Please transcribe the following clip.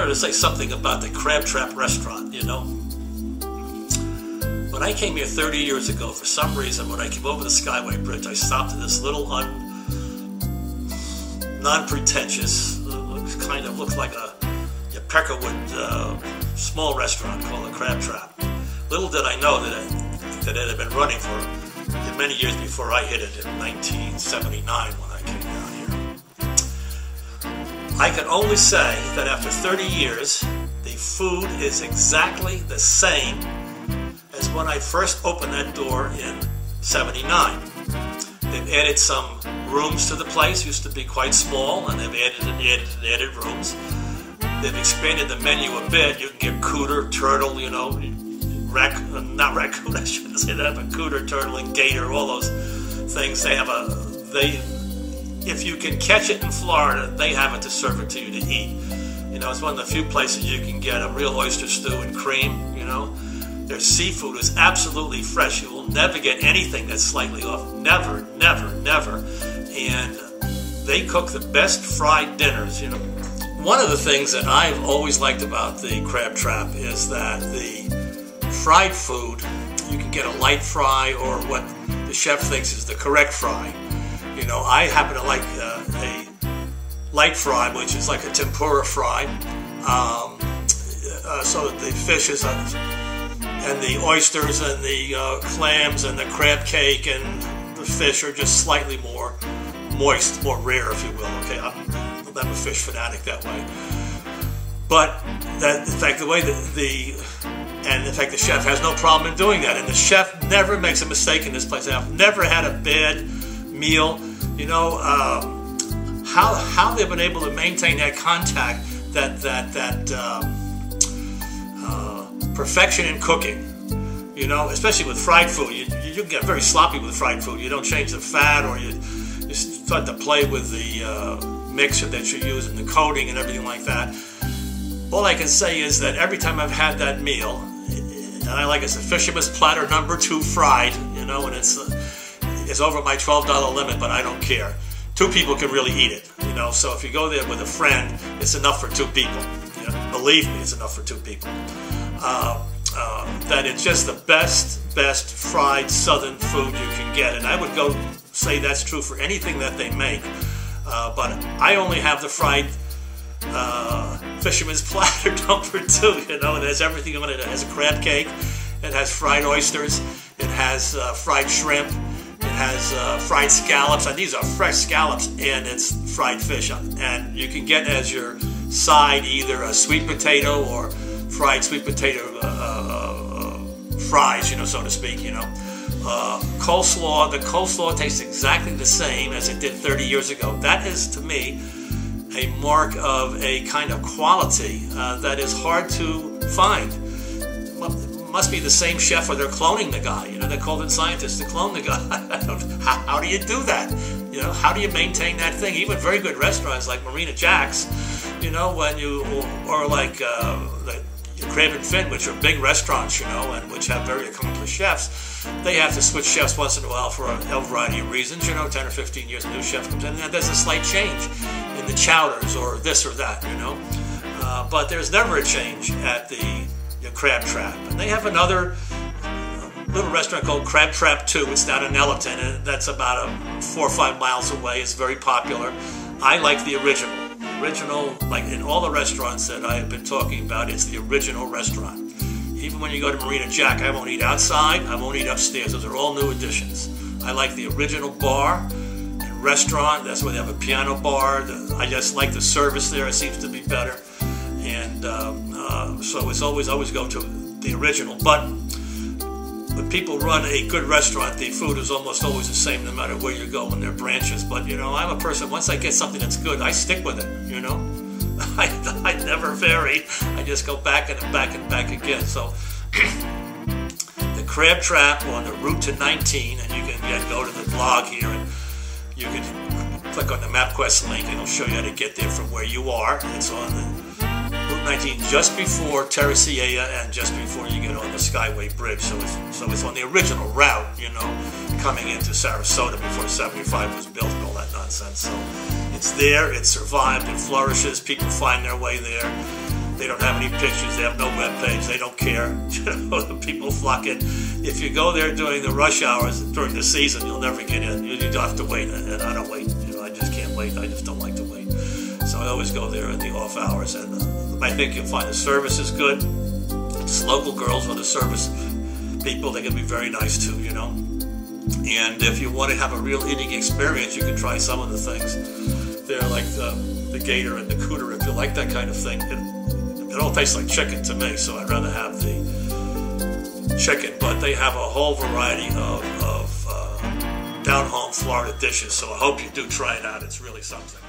wanted to say something about the Crab Trap restaurant, you know. When I came here 30 years ago, for some reason, when I came over the Skyway Bridge, I stopped at this little non-pretentious, kind of looks like a Peckerwood small restaurant called the Crab Trap. Little did I know that it had been running for many years before I hit it in 1979 when I came down here. I can only say that after 30 years, the food is exactly the same as when I first opened that door in 79. They've added some rooms to the place. Used to be quite small, and they've added rooms. They've expanded the menu a bit. You can get cooter, turtle, you know, not raccoon, I shouldn't say that, but cooter, turtle, and gator, all those things. If you can catch it in Florida, they have it to serve it to you to eat. You know, it's one of the few places you can get a real oyster stew and cream, you know. Their seafood is absolutely fresh. You will never get anything that's slightly off. Never, never, never. And they cook the best fried dinners, you know. One of the things that I've always liked about the Crab Trap is that the fried food, you can get a light fry or what the chef thinks is the correct fry. You know, I happen to like a light fry, which is like a tempura fry, so that the fish is, and the oysters and the clams and the crab cake and the fish are just slightly more moist, more rare, if you will. Okay, I'm a fish fanatic that way. But that, in fact, the way the chef has no problem in doing that, and the chef never makes a mistake in this place. I've never had a bad meal. You know, how they've been able to maintain that contact, that perfection in cooking. You know, especially with fried food, you get very sloppy with fried food. You don't change the fat, or you start to play with the mixture that you use and the coating and everything like that. All I can say is that every time I've had that meal, and I like it's a fisherman's platter #2 fried, you know, and it's over my $12 limit, but I don't care. 2 people can really eat it, you know. So if you go there with a friend, it's enough for 2 people. You know, believe me, it's enough for 2 people. That it's just the best fried southern food you can get, and I would go say that's true for anything that they make. But I only have the fried fisherman's platter #2, you know. It has everything on it. It has a crab cake, it has fried oysters, it has fried shrimp, it has fried scallops, and these are fresh scallops, and it's fried fish. And you can get as your side either a sweet potato or fried sweet potato fries, you know, so to speak, you know. Coleslaw, the coleslaw tastes exactly the same as it did 30 years ago. That is, to me, a mark of a kind of quality that is hard to find. Must be the same chef, or they're cloning the guy. You know, they're called in scientists to clone the guy. How do you do that? You know, how do you maintain that thing? Even very good restaurants like Marina Jack's, you know, when you, or like Crab and Fin, which are big restaurants, you know, and which have very accomplished chefs, they have to switch chefs once in a while for a variety of reasons, you know. 10 or 15 years, a new chef comes in, and there's a slight change in the chowders or this or that, you know. But there's never a change at the Crab Trap. And they have another little restaurant called Crab Trap 2. It's down in Ellerton, and that's about 4 or 5 miles away. It's very popular. I like the original. Original, like in all the restaurants that I have been talking about, it's the original restaurant. Even when you go to Marina Jack, I won't eat outside, I won't eat upstairs. Those are all new additions. I like the original bar and restaurant. That's why they have a piano bar. I just like the service there. It seems to be better. And so it's always go to the original. But when people run a good restaurant, the food is almost always the same no matter where you go in their branches. But, you know, I'm a person, once I get something that's good, I stick with it, you know. I never vary. I just go back and back and back again. So the Crab Trap on the route to 19, and you can go to the blog here, and you can click on the MapQuest link, and it'll show you how to get there from where you are. It's on the Route 19, just before Terracea and just before you get on the Skyway Bridge. So it's on the original route, you know, coming into Sarasota before 75 was built and all that nonsense. So it's there, it survived, it flourishes, people find their way there. They don't have any pictures. They have no web page. They don't care. The people flock in. If you go there during the rush hours during the season, you'll never get in. You have to wait, and I don't wait. I just can't wait. I just don't like to wait. So I always go there in the off hours, and I think you'll find the service is good. It's local girls or the service people. They can be very nice too, And if you want to have a real eating experience, you can try some of the things. They're like the gator and the cooter. If you like that kind of thing, it all tastes like chicken to me, so I'd rather have the chicken. But they have a whole variety of down-home Florida dishes, so I hope you do try it out. It's really something.